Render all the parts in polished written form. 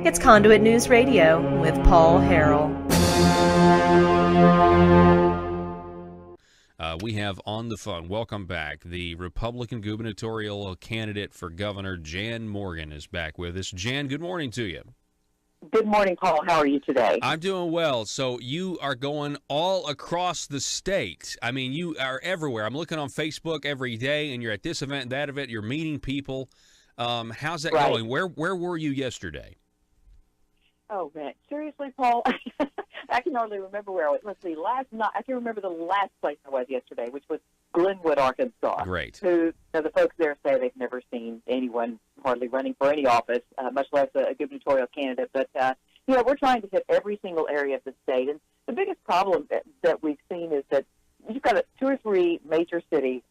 It's Conduit News Radio with Paul Harrell. We have on the phone, welcome back, the Republican gubernatorial candidate for governor, Jan Morgan, is back with us. Jan, good morning to you. Good morning, Paul. How are you today? I'm doing well. So you are going all across the state. I mean, you are everywhere. I'm looking on Facebook every day, and you're at this event, that event. You're meeting people. How's that going? Where were you yesterday? Oh, man. Seriously, Paul? I can hardly remember where I was. Let's see. Last night, I can remember the last place I was yesterday, which was Glenwood, Arkansas. Great. Who, the folks there say they've never seen anyone hardly running for any office, much less a gubernatorial candidate. But, we're trying to hit every single area of the state. And the biggest problem that we've seen is that you've got two or three major cities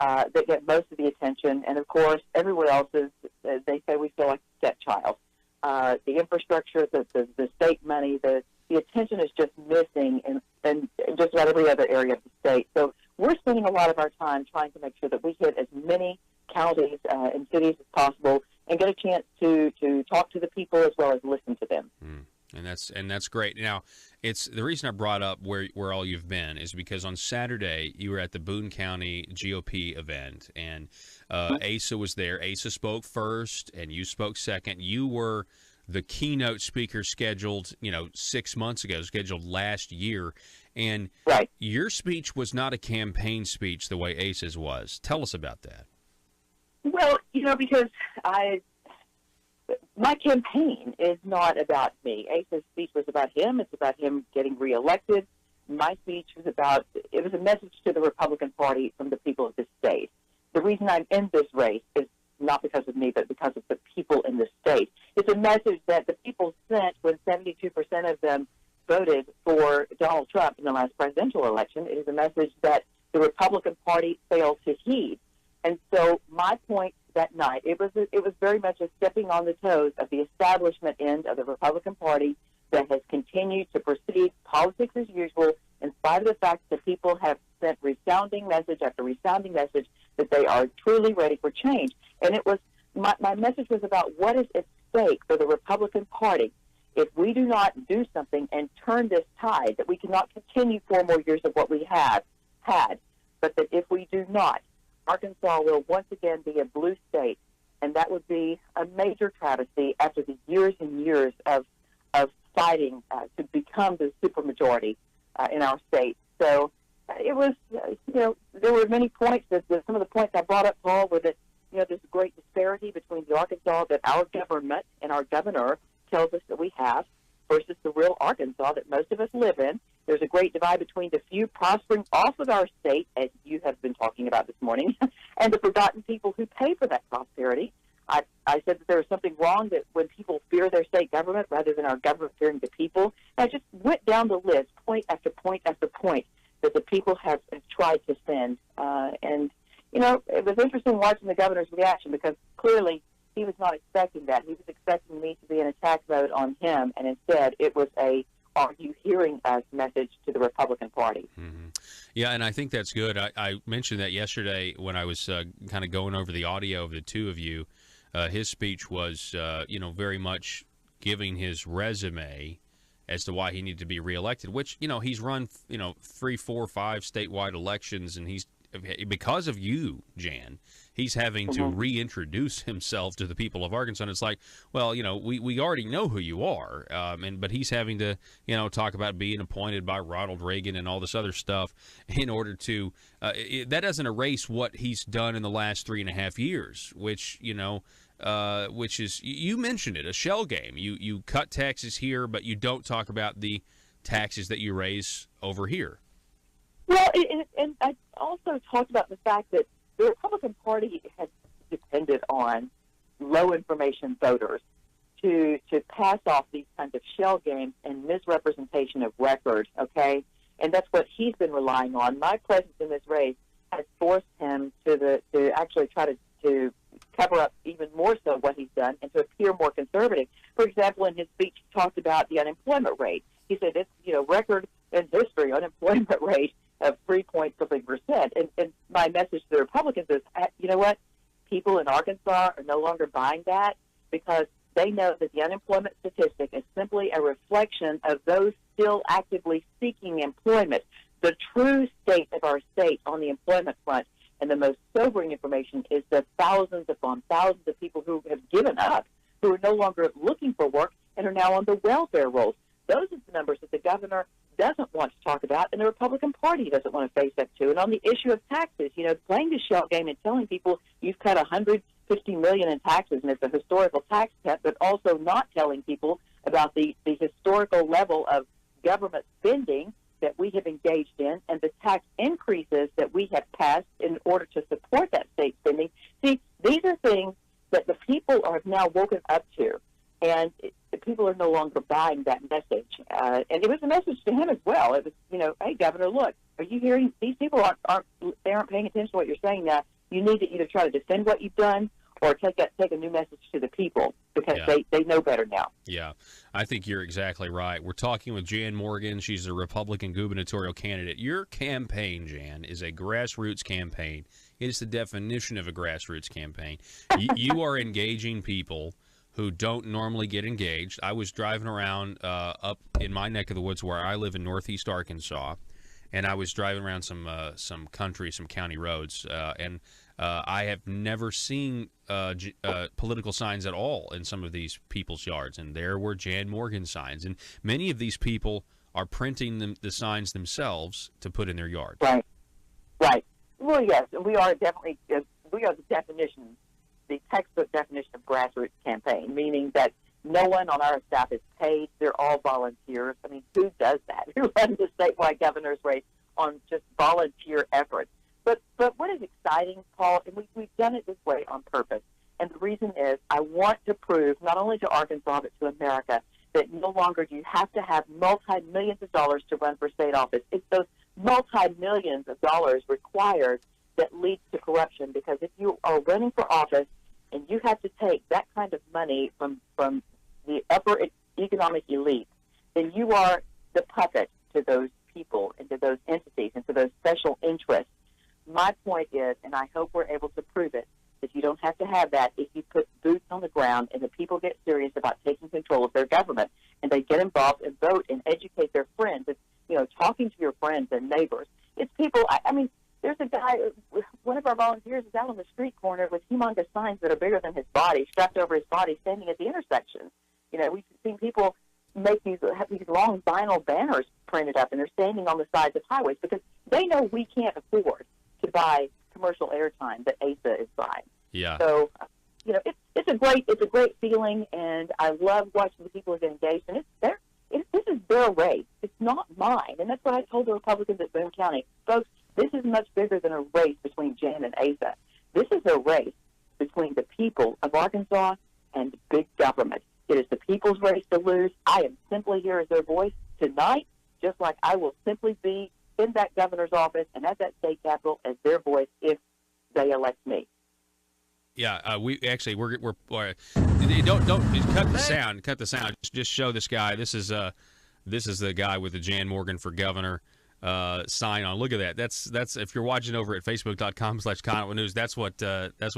that get most of the attention. And, of course, everywhere else is, they say we feel like a stepchild. The infrastructure, the state money, the attention is just missing in just about every other area of the state. So we're spending a lot of our time trying to make sure that we hit as many counties and cities as possible and get a chance to talk to the people as well as listen to them. And that's great. Now, it's the reason I brought up where all you've been is because on Saturday you were at the Boone County GOP event, and Asa was there. Asa spoke first, and you spoke second. You were the keynote speaker scheduled, 6 months ago, scheduled last year, and your speech was not a campaign speech the way Asa's was. Tell us about that. Well, because my campaign is not about me. Asa's speech was about him. It's about him getting reelected. My speech was it was a message to the Republican Party from the people of this state. The reason I'm in this race is not because of me, but because of the people in the state. It's a message that the people sent when 72% of them voted for Donald Trump in the last presidential election. It is a message that the Republican Party failed to heed. And so my point that night, it was very much a stepping on the toes of the establishment end of the Republican Party that has continued to proceed politics as usual in spite of the fact that people have sent resounding message after resounding message that they are truly ready for change. And it was my message was about what is at stake for the Republican Party if we do not do something and turn this tide, that we cannot continue 4 more years of what we have had, but that if we do not, Arkansas will once again be a blue state, and that would be a major travesty after the years and years of fighting to become the supermajority in our state. So it was, there were many points. Some of the points I brought up, Paul, were that, there's a great disparity between the Arkansas that our government and our governor tells us that we have versus the real Arkansas that most of us live in. There's a great divide between the few prospering off of our state, as you have been talking about this morning, and the forgotten people who pay for that prosperity. I said that there was something wrong that when people fear their state government rather than our government fearing the people. And I just went down the list, point after point after point, that the people have tried to send. And, it was interesting watching the governor's reaction because clearly he was not expecting that. He was expecting me to be in attack mode on him, and instead it was a "Are you hearing us?" message to the Republican Party. Mm-hmm. Yeah, and I think that's good. I mentioned that yesterday when I was kind of going over the audio of the two of you. His speech was, very much giving his resume as to why he needed to be reelected, which, he's run, 3, 4, 5 statewide elections, and he's, because of you, Jan, he's having to reintroduce himself to the people of Arkansas. And it's like, well, we already know who you are, but he's having to, talk about being appointed by Ronald Reagan and all this other stuff in order to, that doesn't erase what he's done in the last 3.5 years, which is, you mentioned it, a shell game. You cut taxes here, but you don't talk about the taxes that you raise over here. Well, and I also talked about the fact that the Republican Party has depended on low information voters to pass off these kinds of shell games and misrepresentation of record, okay? And that's what he's been relying on. My presence in this race has forced him to actually try to cover up even more so what he's done and to appear more conservative. For example, in his speech, he talked about the unemployment rate. He said it's, record in history unemployment rate of 3-point-something%. And my message to the Republicans is, you know what? People in Arkansas are no longer buying that because They know that the unemployment statistic is simply a reflection of those still actively seeking employment. The true state of our state on the employment front, and the most sobering information, is the thousands upon thousands of people who have given up, who are no longer looking for work and are now on the welfare rolls. Those are the numbers that the governor doesn't want to talk about, and the Republican Party doesn't want to face up to. And on the issue of taxes, playing the shell game and telling people you've cut $150 million in taxes and it's a historical tax cut, but also not telling people about the historical level of government spending that we have engaged in and the tax increases that we have passed in order to support that state spending. See, these are things that the people are now woken up to, and people are no longer buying that message. And it was a message to him as well. It was, hey, Governor, look, are you hearing? These people aren't paying attention to what you're saying now. You need to either try to defend what you've done or take a new message to the people, because they know better now. Yeah, I think you're exactly right. We're talking with Jan Morgan. She's a Republican gubernatorial candidate. Your campaign, Jan, is a grassroots campaign. It is the definition of a grassroots campaign. You are engaging people who don't normally get engaged. I was driving around up in my neck of the woods where I live in northeast Arkansas, and I was driving around some county roads, and I have never seen political signs at all in some of these people's yards, and there were Jan Morgan signs, and many of these people are printing the signs themselves to put in their yards. Right. Well, yes, we are definitely the definition, the textbook definition of grassroots campaign, meaning that no one on our staff is paid. They're all volunteers. I mean, who does that? Who runs a statewide governor's race on just volunteer efforts? But what is exciting, Paul, and we've done it this way on purpose, and the reason is I want to prove not only to Arkansas but to America that no longer do you have to have multi-millions of dollars to run for state office. It's those multi-millions of dollars required that leads to corruption, because if you are running for office and you have to take that kind of money from the upper economic elite, then you are the puppet to those people and to those entities and to those special interests. My point is, and I hope we're able to prove it, that you don't have to have that if you put boots on the ground and the people get serious about taking control of their government and they get involved and vote and educate their friends. It's, talking to your friends and neighbors. It's people, I mean, there's a guy, one of our volunteers is out on the street corner with humongous signs that are bigger than his body, strapped over his body, standing at the intersection. We've seen people have these long vinyl banners printed up, and they're standing on the sides of highways because they know we can't afford to buy commercial airtime that ASA is buying. Yeah. So, it's a great feeling, and I love watching the people get engaged. And this is their race. It's not mine, and that's what I told the Republicans at Boone County, folks. This is much bigger than a race between Jan and Asa. This is a race between the people of Arkansas and big government. It is the people's race to lose. I am simply here as their voice tonight, just like I will simply be in that governor's office and at that state capitol as their voice if they elect me. Yeah, we're don't cut the sound. Cut the sound. Just show this guy. This is the guy with the Jan Morgan for governor sign on. Look at that. That's if you're watching over at facebook.com/Conduit News, that's what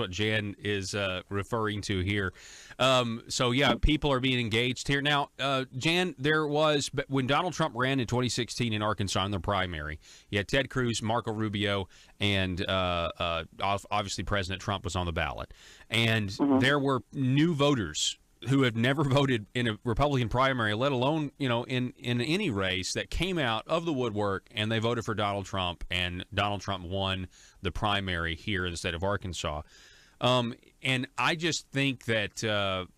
Jan is referring to here. So yeah, people are being engaged here now. Jan, there was when Donald Trump ran in 2016 in Arkansas in the primary, you had Ted Cruz, Marco Rubio, and obviously President Trump was on the ballot, and there were new voters who have never voted in a Republican primary, let alone, in any race, that came out of the woodwork and they voted for Donald Trump, and Donald Trump won the primary here in the state of Arkansas. And I just think that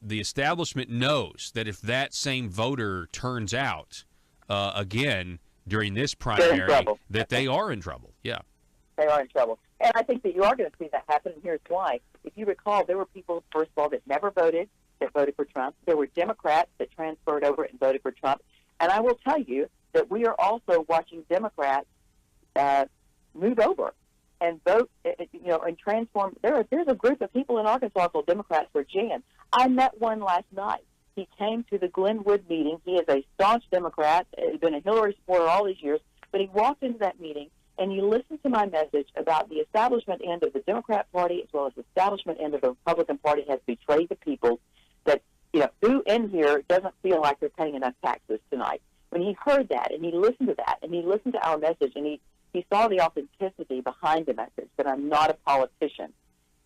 the establishment knows that if that same voter turns out again during this primary, that they are in trouble. Yeah. They are in trouble. And I think that you are going to see that happen, and here's why. If you recall, there were people, first of all, that never voted, that voted for Trump. There were Democrats that transferred over and voted for Trump. And I will tell you that we are also watching Democrats move over and vote, and transform. There's a group of people in Arkansas called Democrats for Jan. I met one last night. He came to the Glenwood meeting. He is a staunch Democrat. He's been a Hillary supporter all these years. But he walked into that meeting, and you listened to my message about the establishment end of the Democrat Party as well as the establishment end of the Republican Party has betrayed the people, that in here doesn't feel like they're paying enough taxes tonight. When he heard that and he listened to that and he listened to our message and he saw the authenticity behind the message, that I'm not a politician,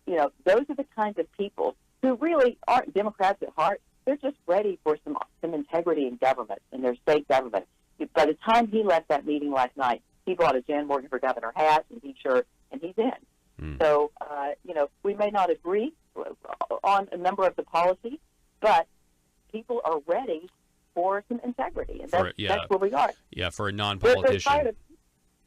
you know, those are the kinds of people who really aren't Democrats at heart. They're just ready for some integrity in government, in their state government. By the time he left that meeting last night, he bought a Jan Morgan for Governor hat and T-shirt, and he's in. So, you know, we may not agree on a number of the policies, but people are ready for some integrity, and that's where we are. Yeah, for a non-politician.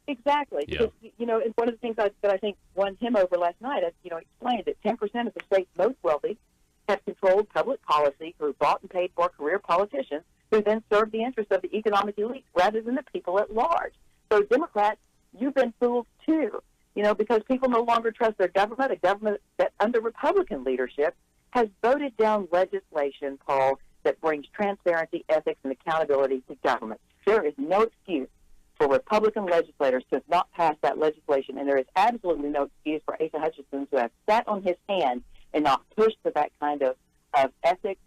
Exactly. Yeah. Because, you know, and one of the things that I think won him over last night, I, you know, explained that 10% of the state's most wealthy have controlled public policy through bought and paid for career politicians who then serve the interests of the economic elite rather than the people at large. So, Democrats, you've been fooled too, you know, because people no longer trust their government, a government that under Republican leadership has voted down legislation, Paul, that brings transparency, ethics, and accountability to government. There is no excuse for Republican legislators to not pass that legislation, and there is absolutely no excuse for Asa Hutchinson to have sat on his hand and not pushed for that kind of ethics,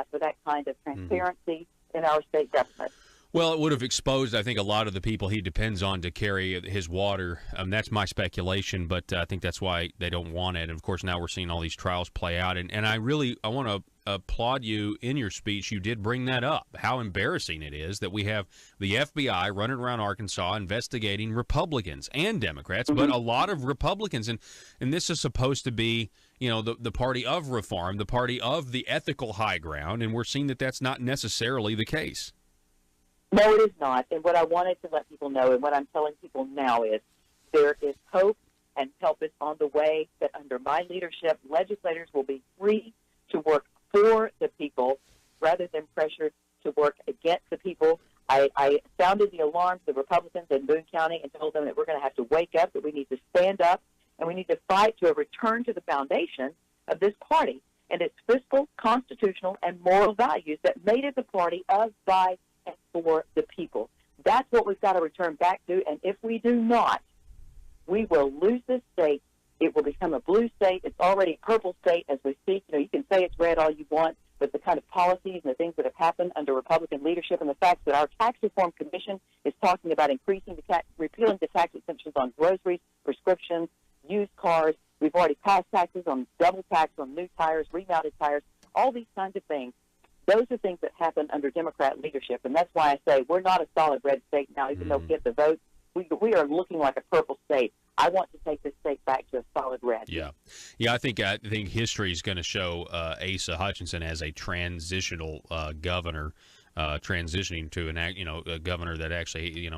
for that kind of transparency in our state government. Well, it would have exposed, I think, a lot of the people he depends on to carry his water. That's my speculation, but I think that's why they don't want it. And, of course, now we're seeing all these trials play out. And I want to applaud you in your speech. You did bring that up, how embarrassing it is that we have the FBI running around Arkansas investigating Republicans and Democrats, but a lot of Republicans. And this is supposed to be, you know, the party of reform, the party of the ethical high ground, and we're seeing that that's not necessarily the case. No, it is not. And what I wanted to let people know, and what I'm telling people now, is there is hope, and help is on the way, that under my leadership, legislators will be free to work for the people rather than pressured to work against the people. I sounded the alarm to the Republicans in Boone County and told them that we're going to have to wake up, that we need to stand up, and we need to fight to a return to the foundation of this party and its fiscal, constitutional, and moral values that made it the party of, by, and for the people. That's what we've got to return back to, and if we do not, we will lose this state. It will become a blue state. It's already a purple state as we speak. You know, you can say it's red all you want, but the kind of policies and the things that have happened under Republican leadership, and the fact that our Tax Reform Commission is talking about repealing the tax exemptions on groceries, prescriptions, used cars. We've already passed taxes on double tax on new tires, remounted tires, all these kinds of things. Those are things that happen under Democrat leadership, and that's why I say we're not a solid red state now, even though we get the votes. We are looking like a purple state. I want to take this state back to a solid red. Yeah. I think history is going to show Asa Hutchinson as a transitional governor, transitioning to a governor that actually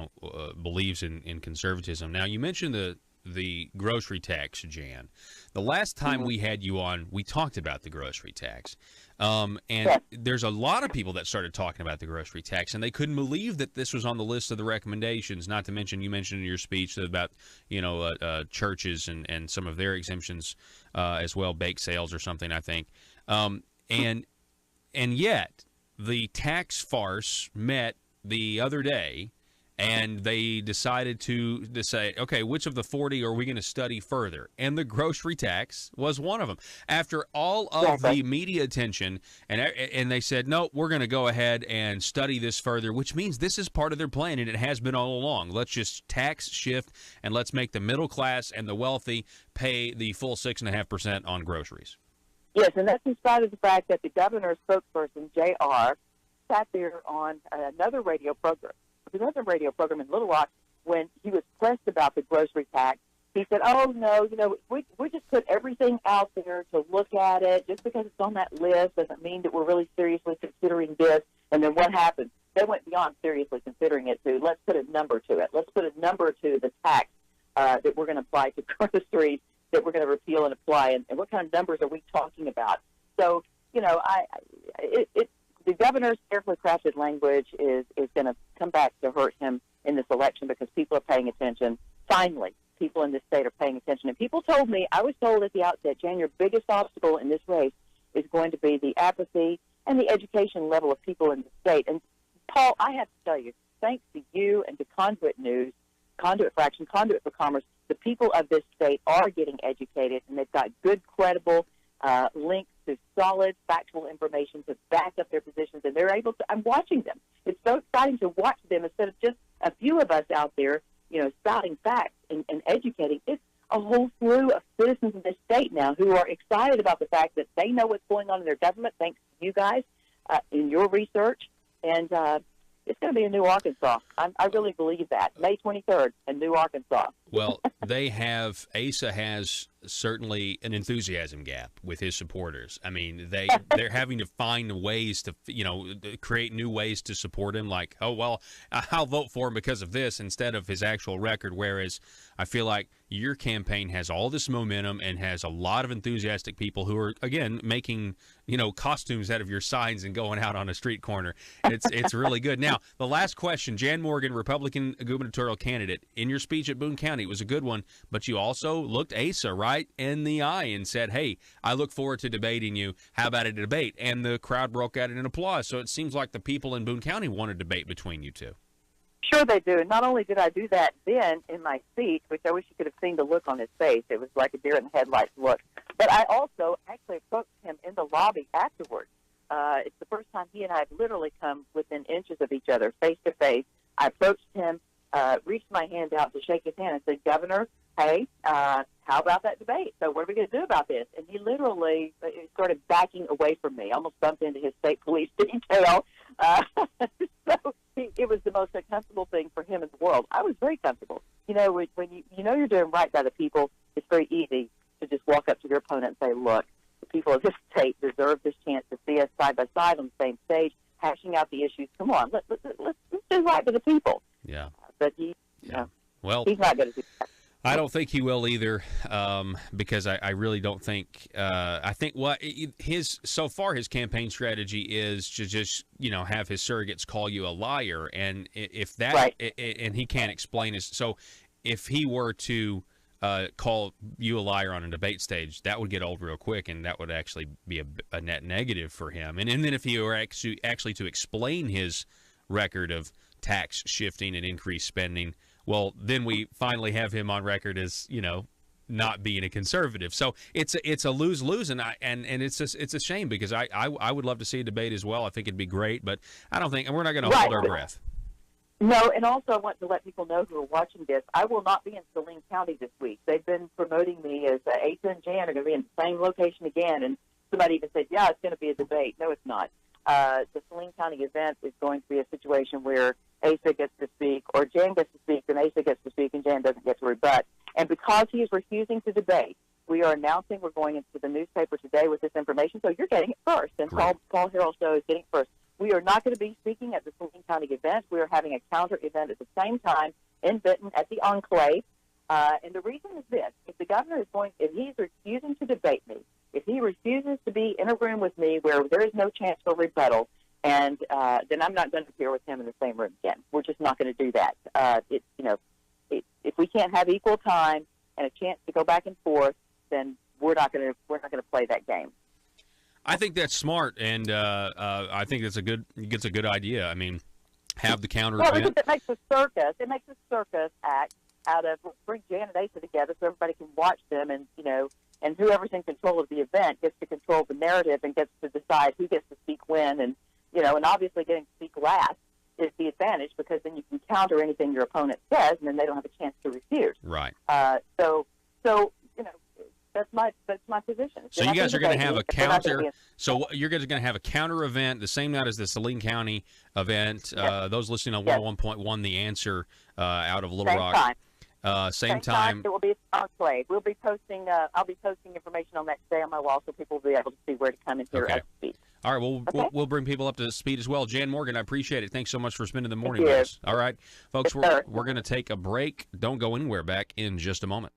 believes in conservatism. Now, you mentioned the grocery tax, Jan. The last time we had you on, we talked about the grocery tax. There's a lot of people that started talking about the grocery tax, and they couldn't believe that this was on the list of the recommendations, not to mention, you mentioned in your speech about, churches and some of their exemptions as well, bake sales or something, I think. And yet, the tax farce met the other day, and they decided to say, okay, which of the 40 are we going to study further? And the grocery tax was one of them. After all of the media attention, and they said, no, we're going to go ahead and study this further, which means this is part of their plan, and it has been all along. Let's just tax shift, and let's make the middle class and the wealthy pay the full 6.5% on groceries. Yes, and that's in spite of the fact that the governor's spokesperson, J.R., sat there on another radio program in Little Rock when he was pressed about the grocery tax. He said, oh, no, we just put everything out there to look at it. Just because it's on that list doesn't mean that we're really seriously considering this. And then what happened? They went beyond seriously considering it to, let's put a number to it. Let's put a number to the tax that we're going to apply to groceries, that we're going to repeal and apply. And what kind of numbers are we talking about? So, the governor's carefully crafted language is going to come back to hurt him in this election because people are paying attention. Finally, people in this state are paying attention. And people told me, I was told at the outset, Jan, your biggest obstacle in this race is going to be the apathy and the education level of people in the state. And, Paul, I have to tell you, thanks to you and to Conduit News, Conduit for Action, Conduit for Commerce, the people of this state are getting educated, and they've got good, credible links to solid, factual information to back up their positions, and they're able to. I'm watching them. It's so exciting to watch them instead of just a few of us out there, spouting facts and educating. It's a whole slew of citizens of this state now who are excited about the fact that they know what's going on in their government, thanks to you guys in your research, and it's going to be a new Arkansas. I really believe that. May 23rd, a new Arkansas. Well, ASA has certainly an enthusiasm gap with his supporters. I mean, they're having to find ways to, create new ways to support him. Like, oh, well, I'll vote for him because of this instead of his actual record. Whereas I feel like your campaign has all this momentum and has a lot of enthusiastic people who are, again, making, costumes out of your signs and going out on a street corner. It's really good. Now, the last question, Jan Morgan, Republican gubernatorial candidate, in your speech at Boone County, it was a good one, but you also looked Asa right in the eye and said, hey, I look forward to debating you. How about a debate? And the crowd broke out in applause. So it seems like the people in Boone County want a debate between you two. Sure they do. And not only did I do that then in my speech, which I wish you could have seen the look on his face. It was like a deer in the headlights look. But I also actually approached him in the lobby afterwards. It's the first time he and I have literally come within inches of each other, face to face. I approached him, reached my hand out to shake his hand and said, Governor, hey, how about that debate? So what are we going to do about this? And he literally started backing away from me, almost bumped into his state police detail. So it was the most uncomfortable thing for him in the world. I was very comfortable. When you know you're doing right by the people, it's very easy to just walk up to your opponent and say, look, the people of this state deserve this chance to see us side by side on the same stage, hashing out the issues. Come on, let's do right by the people. Yeah. But well, he's not going to do that. I don't think he will either, because I really don't think. I think his campaign strategy is to just have his surrogates call you a liar, and if that right. And he can't explain his. So if he were to call you a liar on a debate stage, that would get old real quick, and that would actually be a net negative for him. And then if he were actually to explain his record of tax shifting and increased spending, well, then we finally have him on record as, not being a conservative. So it's a lose-lose, and it's a shame, because I would love to see a debate as well. I think it'd be great, but I don't think, and we're not going to hold our breath. No, and also I want to let people know who are watching this, I will not be in Saline County this week. They've been promoting me as Asa and Jan are going to be in the same location again, and somebody even said, yeah, it's going to be a debate. No, it's not. The Saline County event is going to be a situation where Asa gets to speak, or Jan gets to speak, and Asa gets to speak, and Jan doesn't get to rebut. And because he is refusing to debate, we are announcing we're going into the newspaper today with this information, so you're getting it first, and Paul Harrell Show is getting it first. We are not going to be speaking at the Saline County event. We are having a counter event at the same time in Benton at the Enclave. And the reason is this: if the governor if he's refusing to debate me, if he refuses to be in a room with me where there is no chance for rebuttal, and then I'm not going to appear with him in the same room again. We're just not going to do that. If we can't have equal time and a chance to go back and forth, then we're not going to play that game. I think that's smart, and I think it's a good idea. I mean, have the counter event. It makes a circus. It makes a circus act out of, bring Jan and Asa together so everybody can watch them, and whoever's in control of the event gets to control the narrative and gets to decide who gets to speak when, and obviously getting to speak last is the advantage, because then you can counter anything your opponent says, and then they don't have a chance to refute. Right. So that's my position. So you guys are going to have a counter. So you're guys are going to have a counter event the same night as the Saline County event. Yes. Those listening on Yes. 101.1 The Answer out of Little Same Rock. Time. Same time. It will be an enclave. We'll be posting. I'll be posting information on that today on my wall, so people will be able to see where to come and hear us speak. All right, well, we'll bring people up to speed as well. Jan Morgan, I appreciate it. Thanks so much for spending the morning with us. All right, folks, we're going to take a break. Don't go anywhere. Back in just a moment.